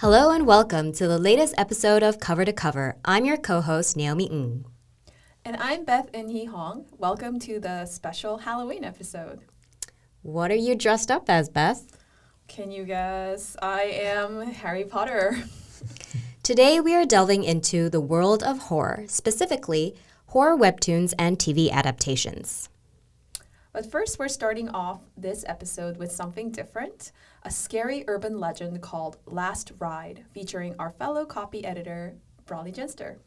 Hello and welcome to the latest episode of Cover to Cover. I'm your co-host, Naomi Ng. And I'm Beth In-hee Hong. Welcome to the special Halloween episode. What are you dressed up as, Beth? Can you guess? I am Harry Potter. Today we are delving into the world of horror, specifically horror webtoons and TV adaptations. But first, we're starting off this episode with something different, a scary urban legend called Last Ride, featuring our fellow copy editor, Brolley Genster.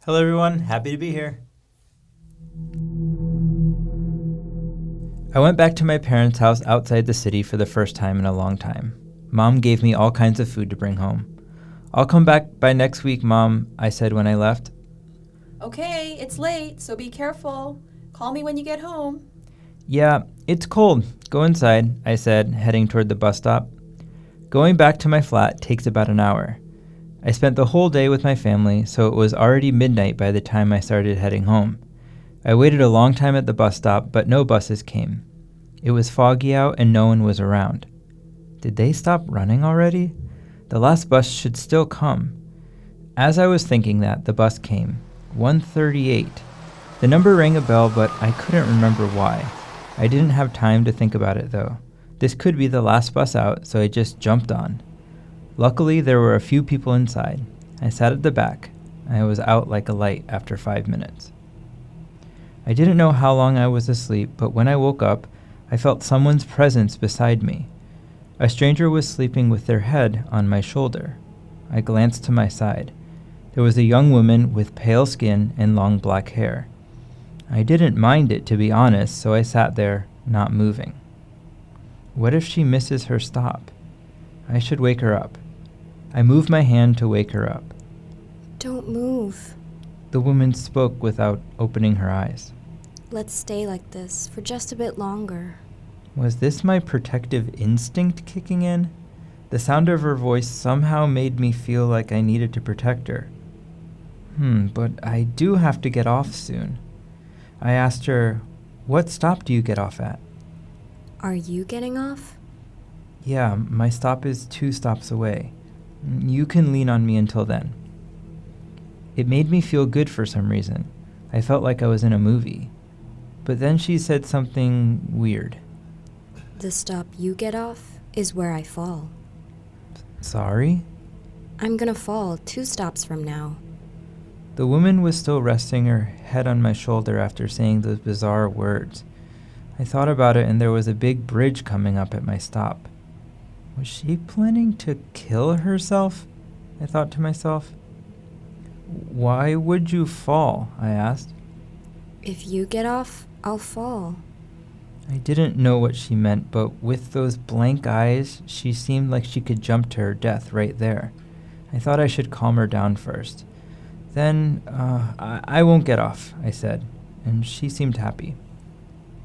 Hello, everyone. Happy to be here. I went back to my parents' house outside the city for the first time in a long time. Mom gave me all kinds of food to bring home. I'll come back by next week, Mom, I said when I left. Okay, it's late, so be careful. Call me when you get home. Yeah, it's cold. Go inside, I said, heading toward the bus stop. Going back to my flat takes about an hour. I spent the whole day with my family, so it was already midnight by the time I started heading home. I waited a long time at the bus stop, but no buses came. It was foggy out and no one was around. Did they stop running already? The last bus should still come. As I was thinking that, the bus came. 138. The number rang a bell, but I couldn't remember why. I didn't have time to think about it, though. This could be the last bus out, so I just jumped on. Luckily, there were a few people inside. I sat at the back. I was out like a light after 5 minutes. I didn't know how long I was asleep, but when I woke up, I felt someone's presence beside me. A stranger was sleeping with their head on my shoulder. I glanced to my side. There was a young woman with pale skin and long black hair. I didn't mind it, to be honest, so I sat there, not moving. What if she misses her stop? I should wake her up. I moved my hand to wake her up. Don't move. The woman spoke without opening her eyes. Let's stay like this for just a bit longer. Was this my protective instinct kicking in? The sound of her voice somehow made me feel like I needed to protect her. But I do have to get off soon. I asked her, "What stop do you get off at?" Are you getting off? Yeah, my stop is 2 stops away. You can lean on me until then. It made me feel good for some reason. I felt like I was in a movie. But then she said something weird. The stop you get off is where I fall. Sorry? I'm gonna fall 2 stops from now. The woman was still resting her head on my shoulder after saying those bizarre words. I thought about it and there was a big bridge coming up at my stop. Was she planning to kill herself? I thought to myself. Why would you fall? I asked. If you get off, I'll fall. I didn't know what she meant, but with those blank eyes, she seemed like she could jump to her death right there. I thought I should calm her down first. Then, I won't get off, I said, and she seemed happy.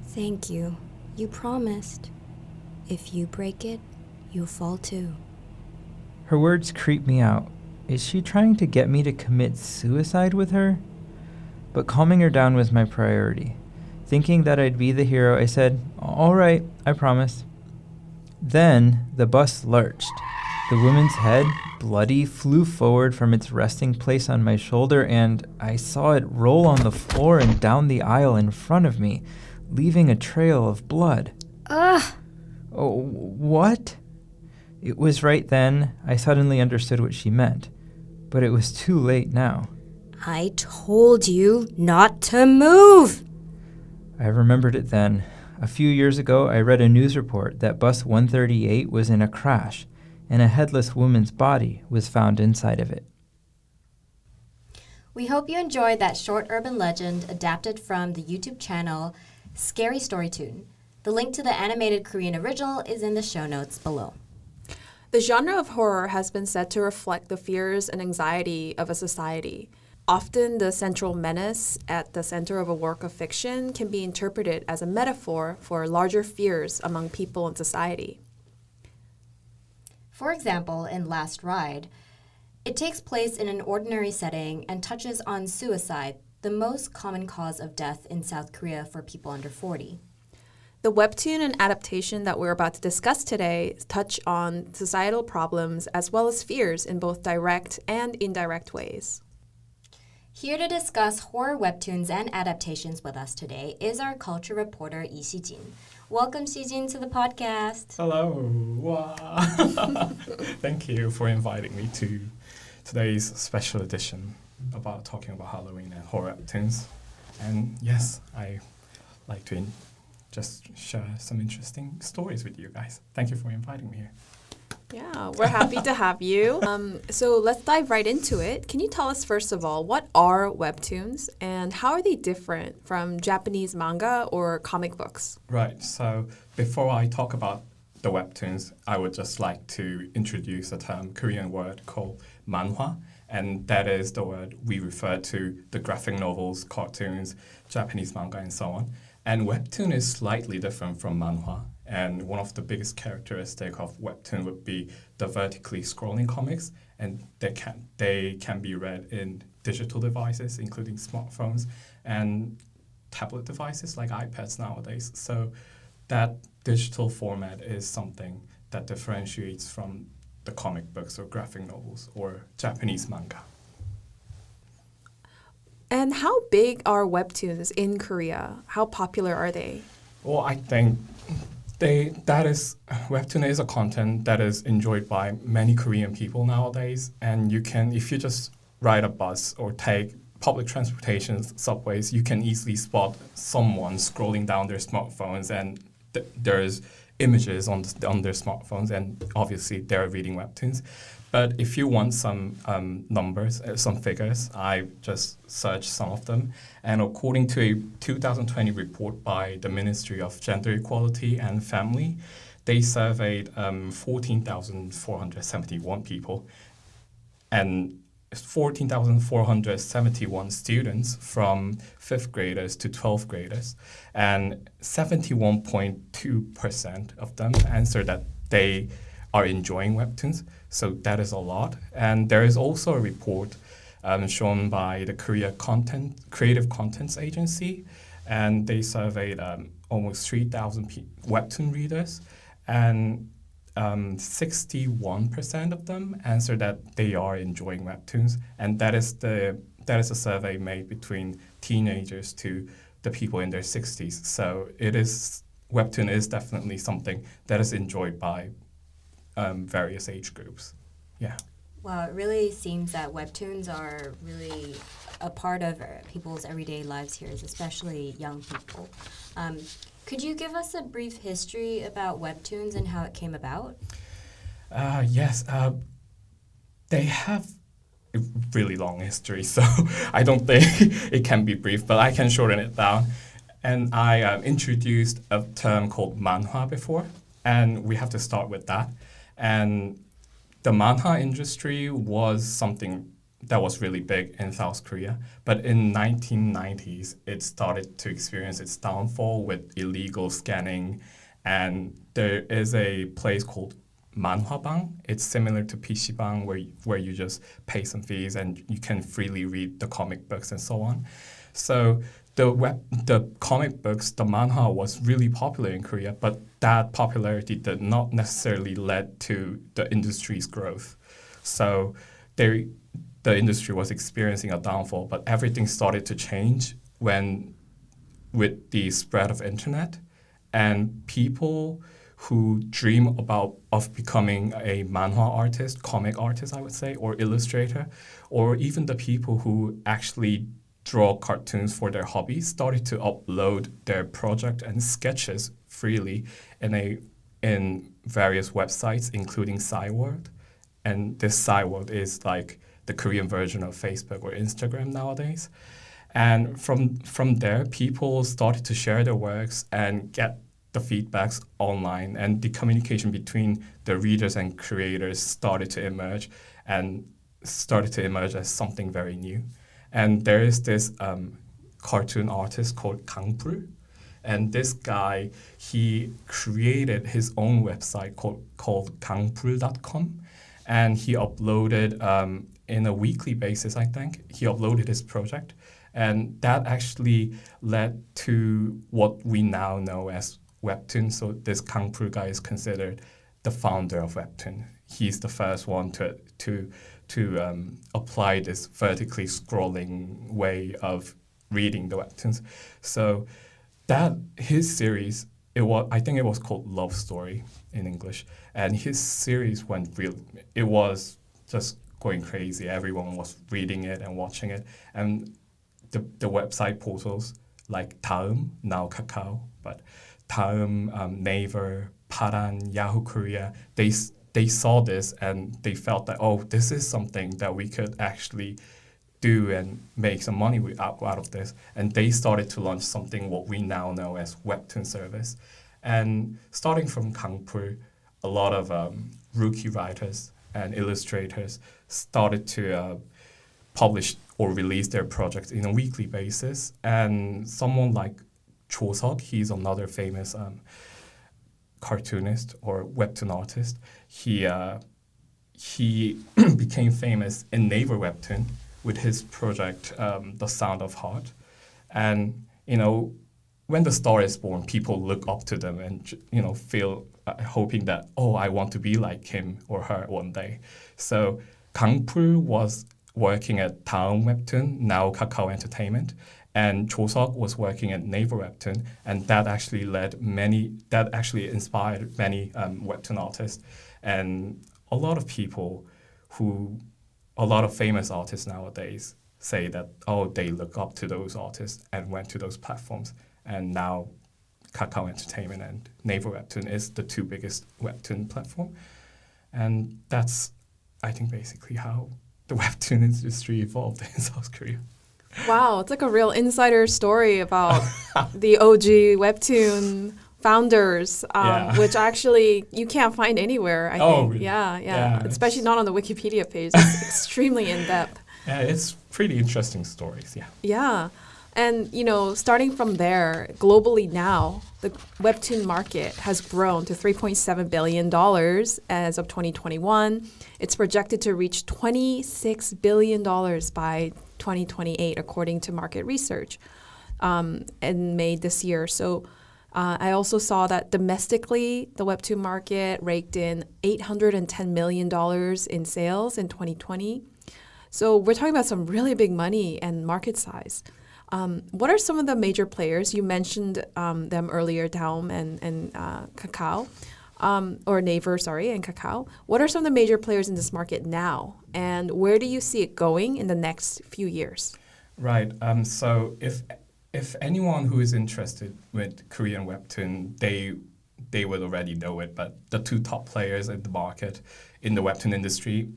Thank you. You promised. If you break it, you'll fall too. Her words creep me out. Is she trying to get me to commit suicide with her? But calming her down was my priority. Thinking that I'd be the hero, I said, "All right, I promise." Then the bus lurched. The woman's head, bloody, flew forward from its resting place on my shoulder, and I saw it roll on the floor and down the aisle in front of me, leaving a trail of blood. Ugh! Oh, what? It was right then I suddenly understood what she meant, but it was too late now. I told you not to move! I remembered it then. A few years ago, I read a news report that bus 138 was in a crash, and a headless woman's body was found inside of it. We hope you enjoyed that short urban legend adapted from the YouTube channel Scary Storytoon. The link to the animated Korean original is in the show notes below. The genre of horror has been said to reflect the fears and anxiety of a society. Often, the central menace at the center of a work of fiction can be interpreted as a metaphor for larger fears among people in society. For example, in Last Ride, it takes place in an ordinary setting and touches on suicide, the most common cause of death in South Korea for people under 40. The webtoon and adaptation that we're about to discuss today touch on societal problems as well as fears in both direct and indirect ways. Here to discuss horror webtoons and adaptations with us today is our culture reporter, Lee Si-jin. Welcome, Si-jin, to the podcast. Hello. Wow. Thank you for inviting me to today's special edition about talking about Halloween and horror webtoons. And yes, I like to just share some interesting stories with you guys. Thank you for inviting me here. Yeah, we're happy to have you. So let's dive right into it. Can you tell us, first of all, what are webtoons and how are they different from Japanese manga or comic books? Right, so before I talk about the webtoons, I would just like to introduce a Korean word called manhwa, and that is the word we refer to the graphic novels, cartoons, Japanese manga, and so on. And webtoon is slightly different from manhwa. And one of the biggest characteristics of webtoon would be the vertically scrolling comics, and they can be read in digital devices, including smartphones and tablet devices like iPads nowadays. So that digital format is something that differentiates from the comic books or graphic novels or Japanese manga. And how big are webtoons in Korea? How popular are they? Well, I think webtoon is a content that is enjoyed by many Korean people nowadays, and if you just ride a bus or take public transportation, subways, you can easily spot someone scrolling down their smartphones, and there's images on their smartphones, and obviously they're reading webtoons. But if you want some numbers, some figures, I just searched some of them. And according to a 2020 report by the Ministry of Gender Equality and Family, they surveyed 14,471 people and 14,471 students from 5th graders to 12th graders. And 71.2% of them answered that they are enjoying webtoons. So that is a lot. And there is also a report shown by the Creative Contents Agency, and they surveyed almost 3,000 webtoon readers, and 61% of them answered that they are enjoying webtoons, and that is a survey made between teenagers to the people in their 60s. So webtoon is definitely something that is enjoyed by various age groups. Yeah. Wow, it really seems that webtoons are really a part of people's everyday lives here, especially young people. Could you give us a brief history about webtoons and how it came about? Yes. They have a really long history, so I don't think it can be brief, but I can shorten it down. And I introduced a term called manhwa before, and we have to start with that. And the manhwa industry was something that was really big in South Korea, but in 1990s, it started to experience its downfall with illegal scanning, and there is a place called manhwabang. It's similar to PCbang, where you just pay some fees and you can freely read the comic books and so on. So the comic books, the manhwa was really popular in Korea, but that popularity did not necessarily lead to the industry's growth. So the industry was experiencing a downfall, but everything started to change with the spread of internet, and people who dream of becoming a manhwa artist, comic artist, I would say, or illustrator, or even the people who actually draw cartoons for their hobbies started to upload their project and sketches freely in various websites, including SciWorld. And this SciWorld is like the Korean version of Facebook or Instagram nowadays. And from there, people started to share their works and get the feedbacks online, and the communication between the readers and creators started to emerge as something very new. And there is this cartoon artist called Kang Bru, and this guy, he created his own website called kangbru.com, and he uploaded in a weekly basis, I think, he uploaded his project, and that actually led to what we now know as Webtoon. So this Kang Pro guy is considered the founder of Webtoon. He's the first one to apply this vertically scrolling way of reading the Webtoons. So that his series, I think it was called Love Story in English, and his series it was just going crazy. Everyone was reading it and watching it, and the website portals like 다음, now Kakao, but 다음, Naver, Paran, Yahoo Korea, they saw this and they felt that, oh, this is something that we could actually do and make some money out of this. And they started to launch something what we now know as Webtoon service. And starting from Kangpur, a lot of rookie writers and illustrators started to publish or release their projects in a weekly basis. And someone like Cho Seok, he's another famous cartoonist or webtoon artist. He became famous in Naver Webtoon with his project, The Sound of Heart. And, when the star is born, people look up to them and, feel hoping that, oh, I want to be like him or her one day. So Kangpul was working at Daum Webtoon, now Kakao Entertainment, and Cho Seok was working at Naver Webtoon, and that actually inspired many webtoon artists, and a lot of famous artists nowadays say that, oh, they look up to those artists and went to those platforms, and now Kakao Entertainment and Naver Webtoon is the two biggest webtoon platform, and that's, I think, basically how the webtoon industry evolved in South Korea. Wow, it's like a real insider story about the OG Webtoon founders, which actually you can't find anywhere, I think. Really? Yeah. Especially not on the Wikipedia page. It's extremely in-depth. Yeah, it's pretty interesting stories, yeah. Yeah. And, starting from there, globally now, the Webtoon market has grown to $3.7 billion as of 2021. It's projected to reach $26 billion by 2028, according to market research in May this year. So I also saw that domestically, the Webtoon market raked in $810 million in sales in 2020. So we're talking about some really big money and market size. What are some of the major players? You mentioned them earlier, Daum and Kakao, or Naver, and Kakao. What are some of the major players in this market now? And where do you see it going in the next few years? Right. So if anyone who is interested with Korean Webtoon, they would already know it, but the two top players in the market in the Webtoon industry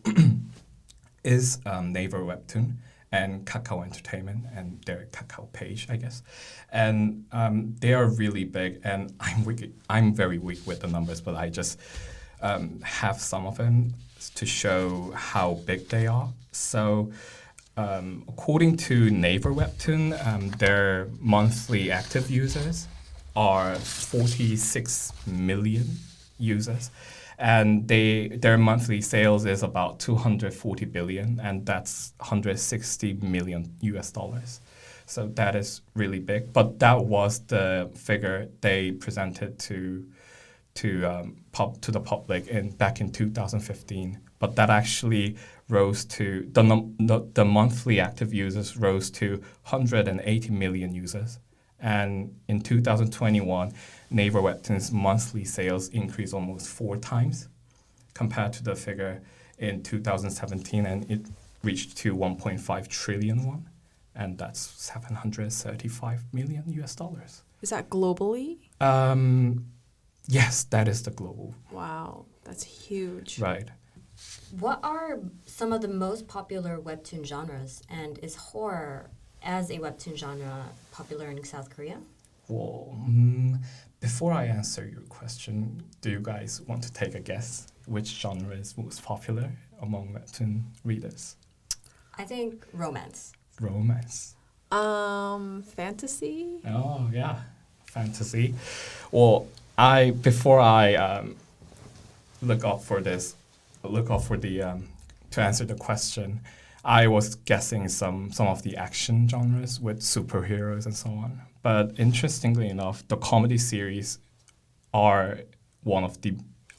is Naver Webtoon and Kakao Entertainment and their Kakao page, I guess. And they are really big, and I'm very weak with the numbers, but I just have some of them to show how big they are. So according to Naver Webtoon, their monthly active users are 46 million users. And their monthly sales is about 240 billion, and that's 160 million US dollars. So that is really big. But that was the figure they presented to the public back in 2015. But that actually rose to the monthly active users rose to 180 million users. And in 2021, Naver Webtoon's monthly sales increased almost 4 times compared to the figure in 2017, and it reached to 1.5 trillion won, and that's 735 million US dollars. Is that globally? Yes, that is the global. Wow, that's huge. Right. What are some of the most popular webtoon genres, and is horror as a webtoon genre popular in South Korea? Well, before I answer your question, do you guys want to take a guess which genre is most popular among webtoon readers? I think romance. Romance. Fantasy? Oh, yeah, fantasy. Well, before I look up for to answer the question, I was guessing some of the action genres with superheroes and so on. But interestingly enough, the comedy series are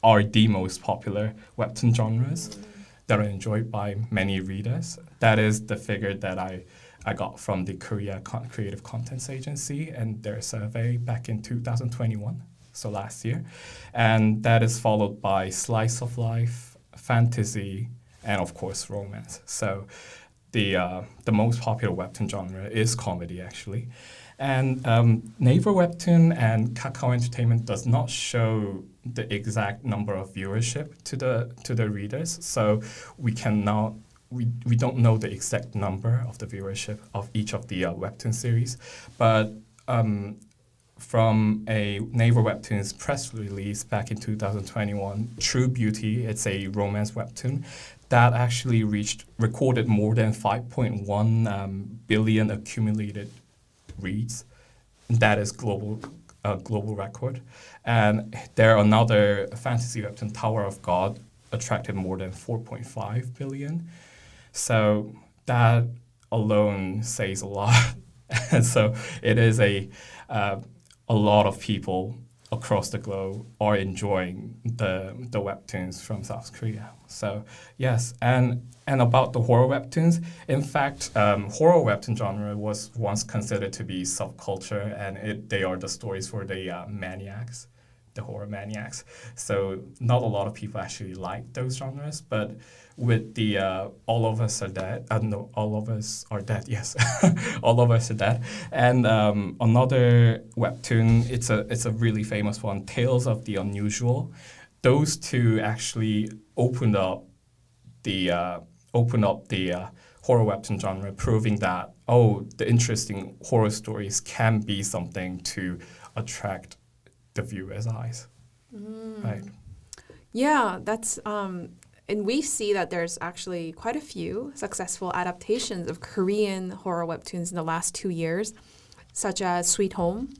are the most popular webtoon genres that are enjoyed by many readers. That is the figure that I got from the Korea Creative Contents Agency and their survey back in 2021, so last year. And that is followed by slice of life, fantasy, and of course romance. So the most popular webtoon genre is comedy, actually. And Naver Webtoon and Kakao Entertainment does not show the exact number of viewership to the readers, so we don't know the exact number of the viewership of each of the webtoon series, but from a Naver Webtoons press release back in 2021, True Beauty, it's a romance webtoon that actually recorded more than 5.1 billion accumulated reads. That is global record. And there another fantasy webtoon, Tower of God, attracted more than 4.5 billion. So that alone says a lot. And so it is a lot of people across the globe are enjoying the webtoons from South Korea. So yes, and about the horror webtoons, in fact, horror webtoon genre was once considered to be subculture, and they are the stories for the maniacs, the horror maniacs. So not a lot of people actually like those genres, but with the All of Us Are Dead, no, All of Us Are Dead, yes, All of Us Are Dead, and another webtoon, it's a really famous one, Tales of the Unusual. Those two actually opened up the horror webtoon genre, proving that the interesting horror stories can be something to attract the viewer's eyes. Right. Yeah, that's and we see that there's actually quite a few successful adaptations of Korean horror webtoons in the last 2 years, such as Sweet Home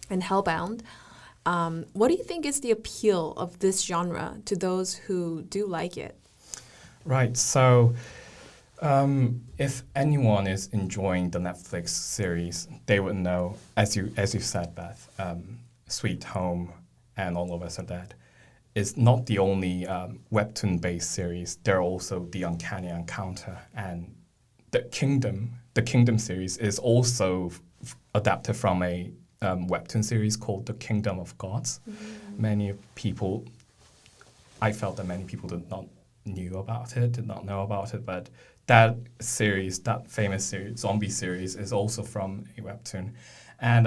and Hellbound. What do you think is the appeal of this genre to those who do like it? Right. So if anyone is enjoying the Netflix series, they would know, as you said, Beth, Sweet Home and All of Us Are Dead is not the only webtoon-based series. There are also The Uncanny Encounter and The Kingdom series is also adapted from a webtoon series called The Kingdom of Gods. I felt that many people did not know about it, but that series, that famous series, zombie series, is also from a webtoon. And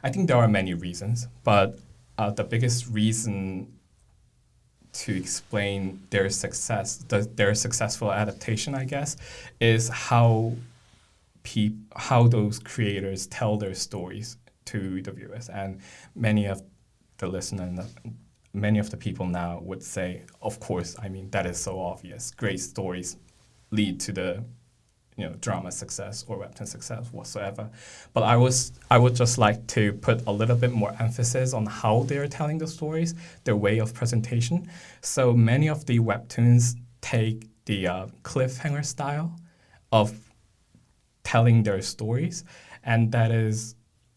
I think there are many reasons, but the biggest reason to explain their successful adaptation, I guess, is how those creators tell their stories to the viewers. And many of the listeners, many of the people now would say, of course, I mean, that is so obvious. Great stories lead to the drama success or webtoon success whatsoever. But I would just like to put a little bit more emphasis on how they're telling the stories, their way of presentation. So many of the webtoons take the cliffhanger style of telling their stories, and that is,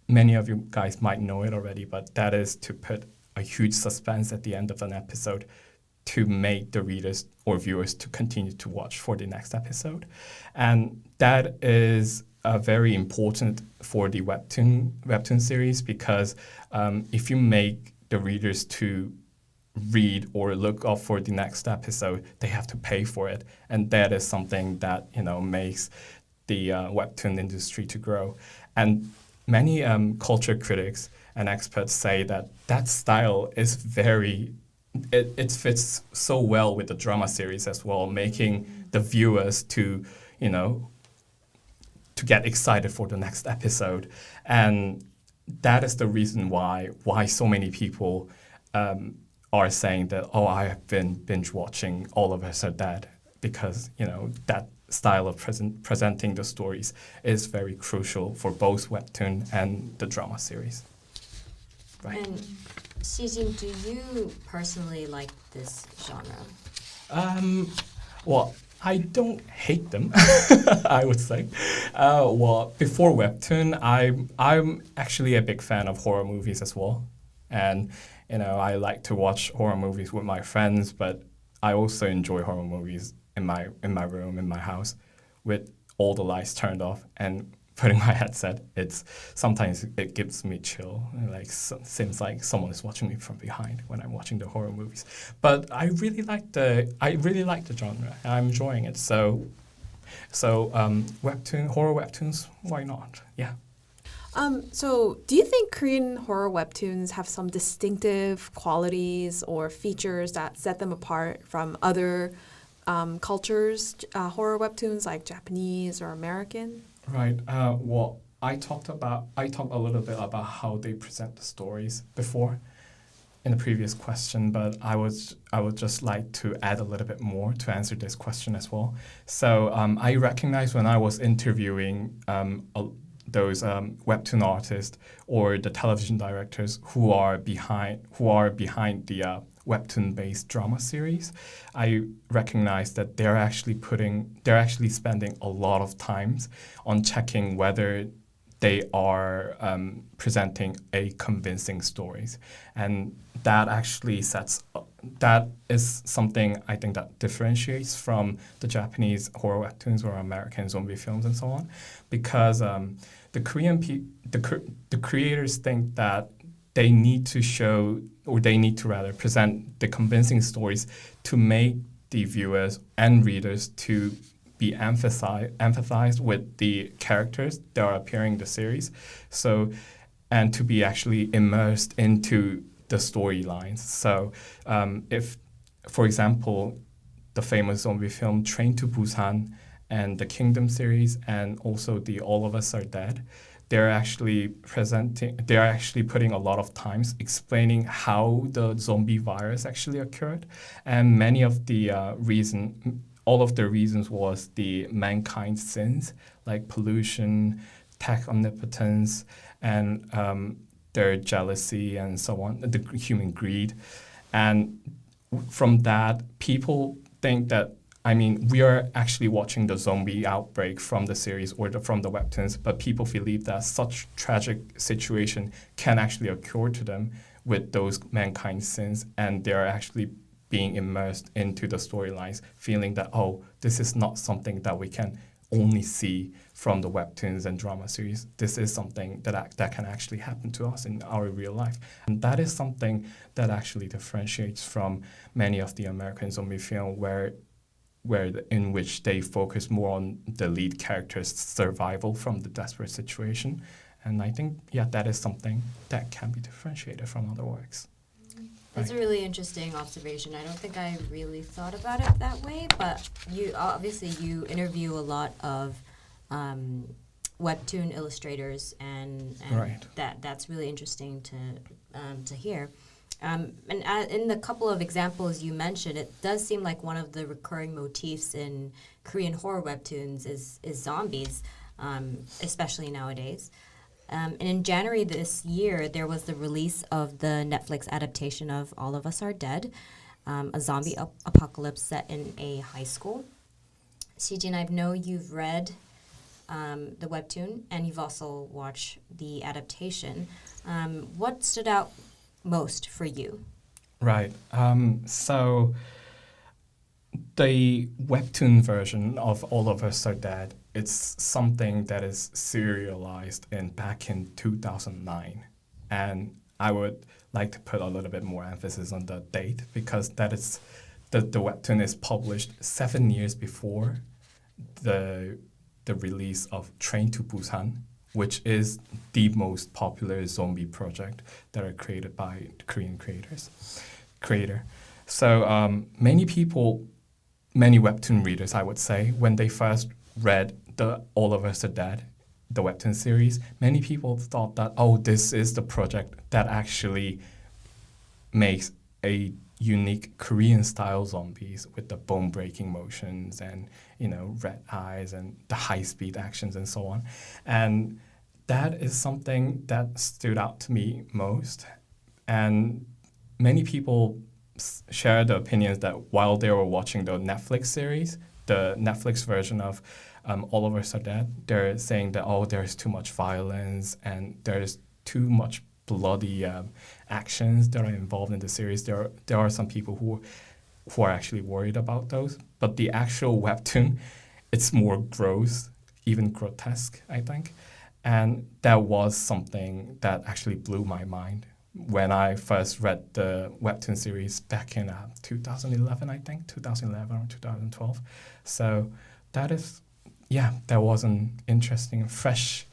many of you guys might know it already, but that is to put a huge suspense at the end of an episode to make the readers or viewers to continue to watch for the next episode. And that is very important for the webtoon series, because if you make the readers to read or look up for the next episode, they have to pay for it. And that is something that makes the webtoon industry to grow. And many culture critics and experts say that style is it fits so well with the drama series as well, making the viewers to get excited for the next episode. And that is the reason why so many people are saying that, I have been binge watching All of Us Are Dead, because that style of presenting the stories is very crucial for both webtoon and the drama series. Right. And Si-jin, do you personally like this genre? Well, I don't hate them, I would say. Well, before Webtoon, I'm actually a big fan of horror movies as well. And, I like to watch horror movies with my friends, but I also enjoy horror movies in my room, in my house, with all the lights turned off and putting my headset. Sometimes it gives me chill. Seems like someone is watching me from behind when I'm watching the horror movies. But I really like the genre. I'm enjoying it. So horror webtoons, why not? Yeah. So do you think Korean horror webtoons have some distinctive qualities or features that set them apart from other cultures, horror webtoons like Japanese or American? Right. Well, I talked a little bit about how they present the stories before in the previous question, but I would just like to add a little bit more to answer this question as well. So I recognize when I was interviewing those webtoon artists or the television directors who are behind the webtoon-based drama series, I recognize that they're actually spending a lot of times on checking whether they are presenting a convincing stories, and that is something I think that differentiates from the Japanese horror webtoons or American zombie films and so on, because the creators think that they need to show, or they need to rather present the convincing stories to make the viewers and readers to be empathized with the characters that are appearing in the series, and to be actually immersed into the storylines. So if, for example, the famous zombie film Train to Busan and the Kingdom series and also the All of Us Are Dead, they're actually putting a lot of times explaining how the zombie virus actually occurred, and many of the all of the reasons was the mankind's sins, like pollution, tech omnipotence, and their jealousy and so on, the human greed. And from that, people think that, we are actually watching the zombie outbreak from the series or from the webtoons, but people believe that such tragic situation can actually occur to them with those mankind's sins, and they're actually being immersed into the storylines, feeling that, this is not something that we can only see from the webtoons and drama series. This is something that can actually happen to us in our real life. And that is something that actually differentiates from many of the American zombie film in which they focus more on the lead character's survival from the desperate situation. And I think, that is something that can be differentiated from other works. That's a really interesting observation. I don't think I really thought about it that way, but you interview a lot of webtoon illustrators, and right. that's really interesting to hear. And in the couple of examples you mentioned, it does seem like one of the recurring motifs in Korean horror webtoons is zombies, especially nowadays. And in January this year, there was the release of the Netflix adaptation of All of Us Are Dead, a zombie apocalypse set in a high school. Si-jin, I know you've read the webtoon, and you've also watched the adaptation. What stood out most for you? Right. So the webtoon version of All of Us Are Dead, it's something that is serialized back in 2009. And I would like to put a little bit more emphasis on the date, because that is the webtoon is published 7 years before the release of Train to Busan, which is the most popular zombie project that are created by the Korean creator. So many webtoon readers, I would say, when they first read the All of Us Are Dead, the webtoon series, many people thought that, this is the project that actually makes a unique Korean-style zombies with the bone-breaking motions and, red eyes and the high-speed actions and so on. And that is something that stood out to me most. And many people share the opinions that while they were watching the Netflix series, the Netflix version of All of Us Are Dead, they're saying that, oh, there's too much violence and there's too much bloody actions that are involved in the series. There are some people who are actually worried about those. But the actual webtoon, it's more gross, even grotesque, I think. And that was something that actually blew my mind when I first read the webtoon series back in 2011, I think, 2011 or 2012. So that was an interesting, fresh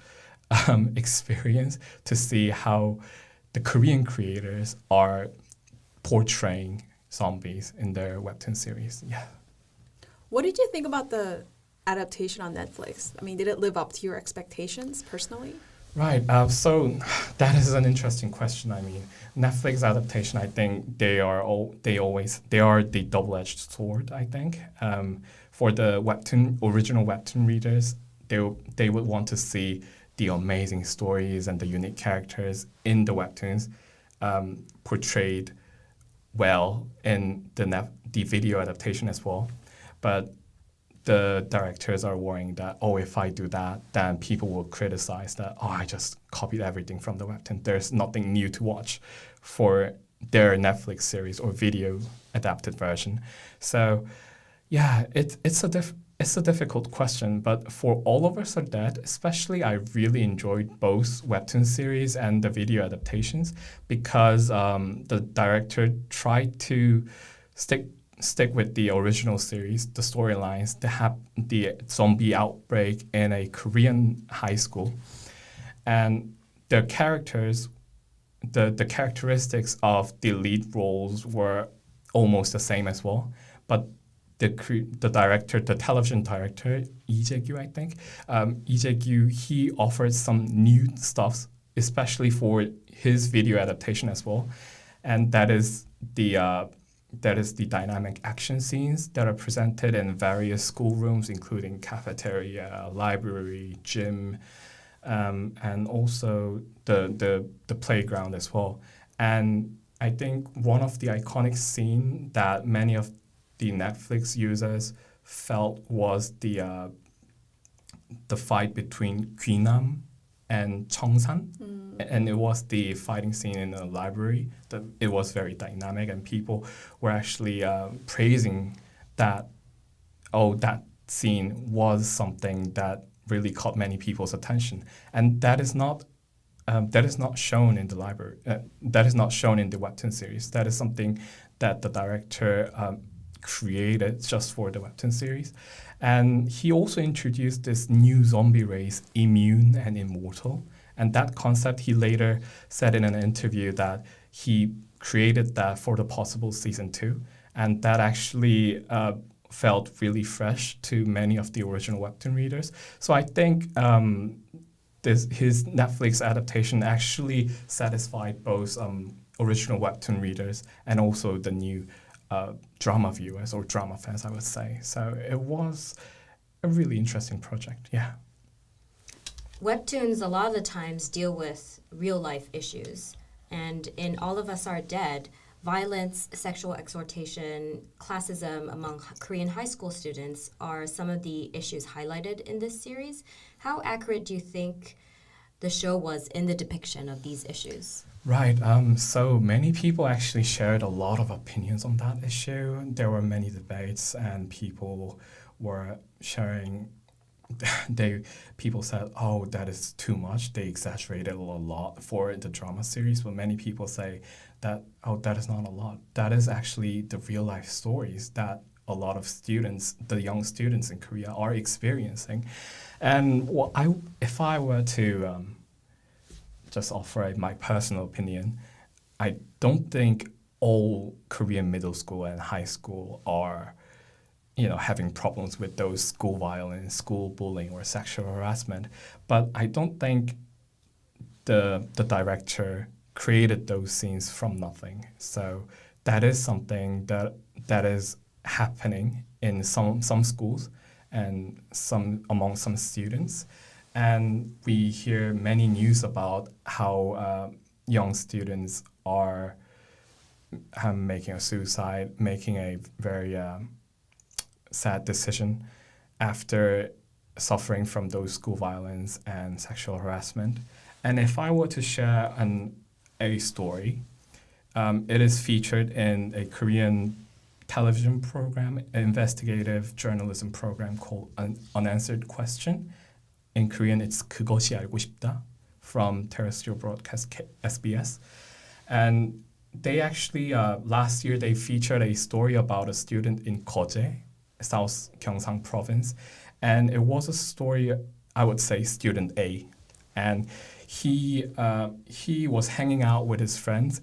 experience to see how the Korean creators are portraying zombies in their webtoon series. Yeah. What did you think about the adaptation on Netflix? I mean, did it live up to your expectations personally? Right. So that is an interesting question. I mean, Netflix adaptation, I think they are the double-edged sword, I think. For the original webtoon readers, they would want to see the amazing stories and the unique characters in the webtoons portrayed well in the video adaptation as well. But the directors are worrying that, if I do that, then people will criticize that, I just copied everything from the webtoon. There's nothing new to watch for their Netflix series or video adapted version. So, yeah, it's a difficult question. But for All of Us Are Dead, especially, I really enjoyed both webtoon series and the video adaptations because the director tried to stick with the original series, the storylines, the zombie outbreak in a Korean high school. And the characters, the characteristics of the lead roles were almost the same as well. But the director, the television director, Lee Si-jin, I think, Lee Si-jin, he offered some new stuff, especially for his video adaptation as well. And that is the dynamic action scenes that are presented in various schoolrooms, including cafeteria, library, gym, and also the playground as well. And I think one of the iconic scenes that many of the Netflix users felt was the fight between Gwynam and Cheongsan. And it was the fighting scene in the library. It was very dynamic, and people were actually praising that. That scene was something that really caught many people's attention, and that is not shown in the library. That is not shown in the webtoon series. That is something that the director created just for the webtoon series. And he also introduced this new zombie race, immune and immortal. And that concept, he later said in an interview that he created that for the possible season 2. And that actually felt really fresh to many of the original webtoon readers. So I think his Netflix adaptation actually satisfied both original webtoon readers and also the new drama viewers or drama fans, I would say. So it was a really interesting project, yeah. Webtoons a lot of the times deal with real life issues, and in All of Us Are Dead, violence, sexual exhortation, classism among Korean high school students are some of the issues highlighted in this series. How accurate do you think the show was in the depiction of these issues? Right. So many people actually shared a lot of opinions on that issue. There were many debates, and people were sharing. People said, that is too much. They exaggerated a lot for the drama series. But many people say that, that is not a lot. That is actually the real life stories that a lot of students, the young students in Korea, are experiencing. And if I were to just offer my personal opinion, I don't think all Korean middle school and high school are having problems with those school violence, school bullying, or sexual harassment. But I don't think the director created those scenes from nothing. So that is something that is happening in some schools and among some students. And we hear many news about how young students are making a suicide, making a very sad decision after suffering from those school violence and sexual harassment. And if I were to share a story, it is featured in a Korean television program, an investigative journalism program called Unanswered Question. In Korean, it's 그것이 알고 싶다 from terrestrial broadcast SBS. And they actually, last year, they featured a story about a student in Koje, South Gyeongsang province. And it was a story, I would say, student A. And he was hanging out with his friends,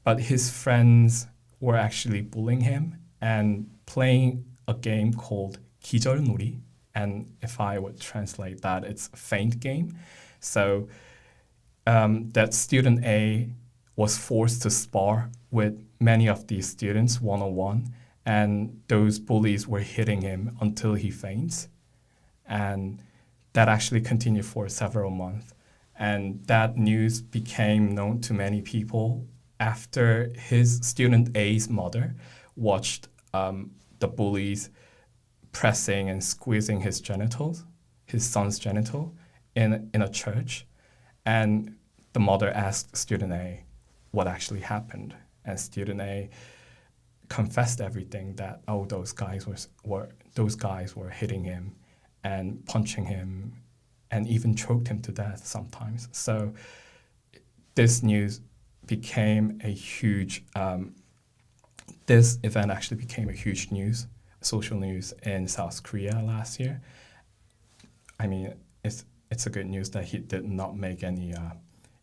but his friends were actually bullying him and playing a game called 기절놀이. And if I would translate that, it's a feint game. So that student A was forced to spar with many of these students one-on-one, and those bullies were hitting him until he faints. And that actually continued for several months. And that news became known to many people after his student A's mother watched the bullies pressing and squeezing his genitals, his son's genital, in a church. And the mother asked student A what actually happened. And student A confessed everything, that those guys were hitting him and punching him and even choked him to death sometimes. So this news became a huge, this event actually became a huge news, social news in South Korea last year. I mean, it's a good news that he did not make any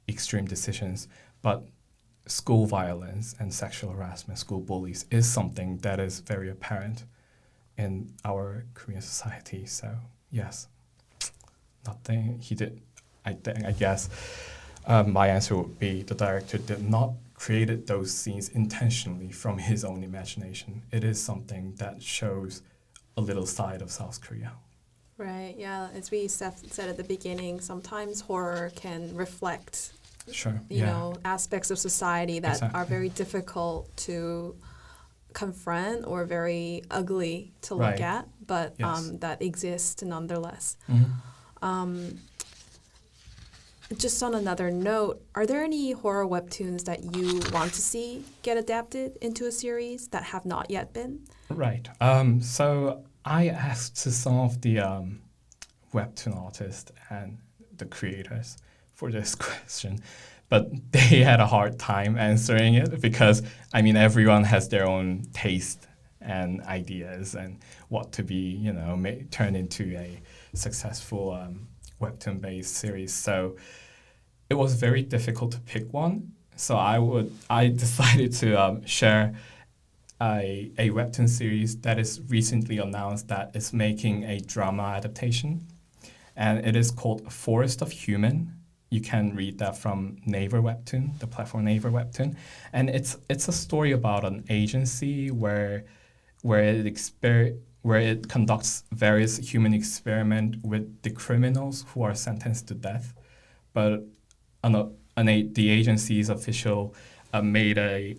extreme decisions, but school violence and sexual harassment, school bullies, is something that is very apparent in our Korean society. So yes, nothing he did. I guess my answer would be the director did not created those scenes intentionally from his own imagination. It is something that shows a little side of South Korea. Right, yeah. As we said at the beginning, sometimes horror can reflect you know, aspects of society that are very difficult to confront or very ugly to look at, but that exist nonetheless. Just on another note, are there any horror webtoons that you want to see get adapted into a series that have not yet been? Right. So I asked to some of the webtoon artists and the creators for this question, but they had a hard time answering it because, I mean, everyone has their own taste and ideas and what to be, you know, turned into a successful webtoon-based series. So it was very difficult to pick one. So I decided to share a webtoon series that is recently announced that is making a drama adaptation, and it is called Forest of Human. You can read that from Naver Webtoon, the platform Naver Webtoon, and it's a story about an agency where it conducts various human experiments with the criminals who are sentenced to death, but the agency's official made a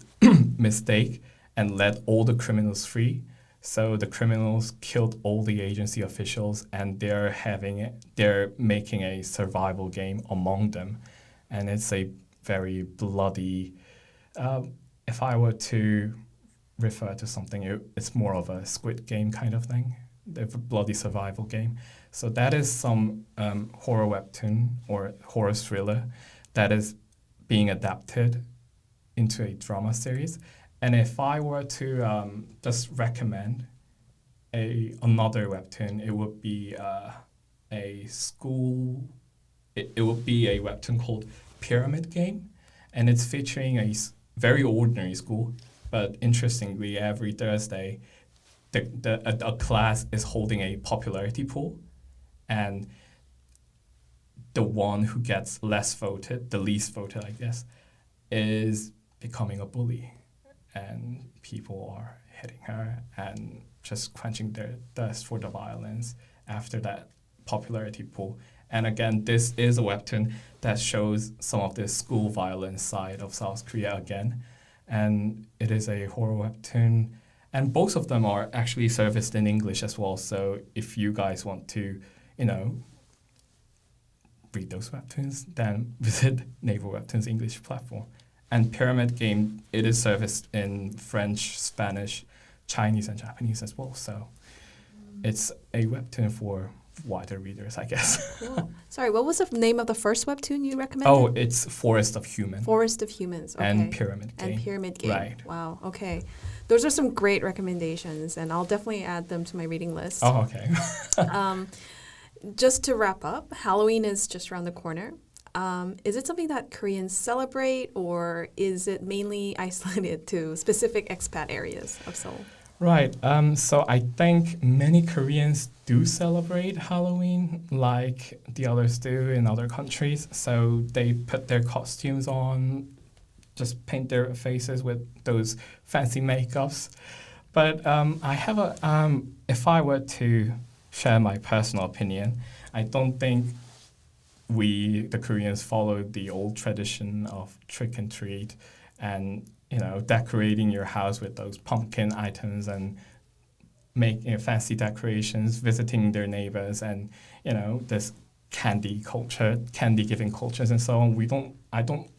mistake and let all the criminals free. So the criminals killed all the agency officials, and they're making a survival game among them, and it's a very bloody. If I were to refer to something, it's more of a Squid Game kind of thing, the bloody survival game. So that is some horror webtoon or horror thriller that is being adapted into a drama series. And if I were to just recommend another webtoon, it would be it would be a webtoon called Pyramid Game, and it's featuring a very ordinary school, but interestingly, every Thursday, a class is holding a popularity pool, and the one who gets the least voted, I guess, is becoming a bully. And people are hitting her and just quenching their thirst for the violence after that popularity pool. And again, this is a webtoon that shows some of the school violence side of South Korea again. And it is a horror webtoon. And both of them are actually serviced in English as well. So if you guys want to, read those webtoons, then visit Naval Webtoons English platform. And Pyramid Game, it is serviced in French, Spanish, Chinese, and Japanese as well. So it's a webtoon for wider readers, I guess. Cool. Sorry, what was the name of the first webtoon you recommended? Oh, it's Forest of Human. Forest of Humans. Okay. And Pyramid Game. And Pyramid Game. Right. Wow. Okay. Those are some great recommendations, and I'll definitely add them to my reading list. Oh, okay. Just to wrap up, Halloween is just around the corner. Is it something that Koreans celebrate, or is it mainly isolated to specific expat areas of Seoul? Right. So I think many Koreans do celebrate Halloween like the others do in other countries. So they put their costumes on, just paint their faces with those fancy makeups. But I have if I were to share my personal opinion, I don't think the Koreans, follow the old tradition of trick and treat and decorating your house with those pumpkin items and making fancy decorations, visiting their neighbors, and this candy culture, candy giving cultures, and so on. I don't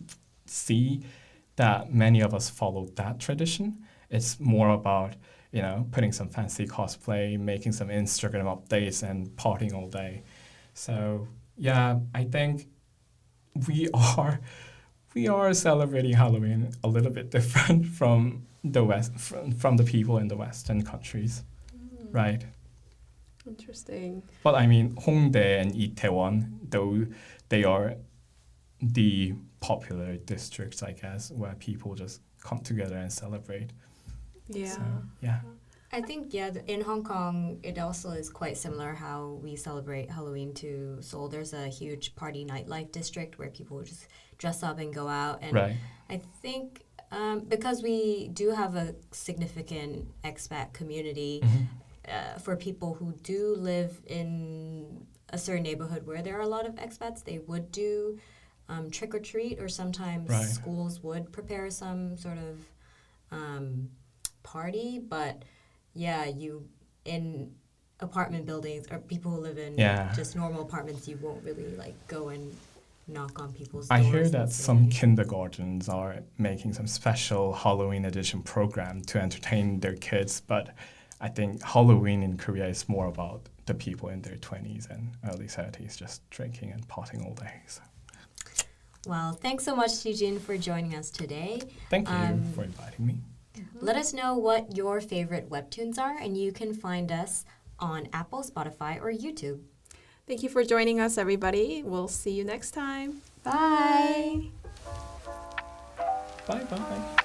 see that many of us follow that tradition. It's more about putting some fancy cosplay, making some Instagram updates, and partying all day. So yeah, I think we are celebrating Halloween a little bit different from the West, from the people in the Western countries, right? Interesting. But I mean, Hongdae and Itaewon, though they are the popular districts, I guess, where people just come together and celebrate. Yeah. So, yeah. I think, in Hong Kong, it also is quite similar how we celebrate Halloween to Seoul. There's a huge party nightlife district where people just dress up and go out. And Right. I think because we do have a significant expat community, for people who do live in a certain neighborhood where there are a lot of expats, they would do trick or treat, or sometimes Right. schools would prepare some sort of party. But yeah, you in apartment buildings or people who live in just normal apartments, you won't really go and knock on people's doors. I hear and that say, some kindergartens are making some special Halloween edition program to entertain their kids, but I think Halloween in Korea is more about the people in their 20s and early 30s just drinking and partying all day. So. Well, thanks so much, Si-jin, for joining us today. Thank you for inviting me. Let us know what your favorite webtoons are, and you can find us on Apple, Spotify, or YouTube. Thank you for joining us, everybody. We'll see you next time. Bye. Bye-bye.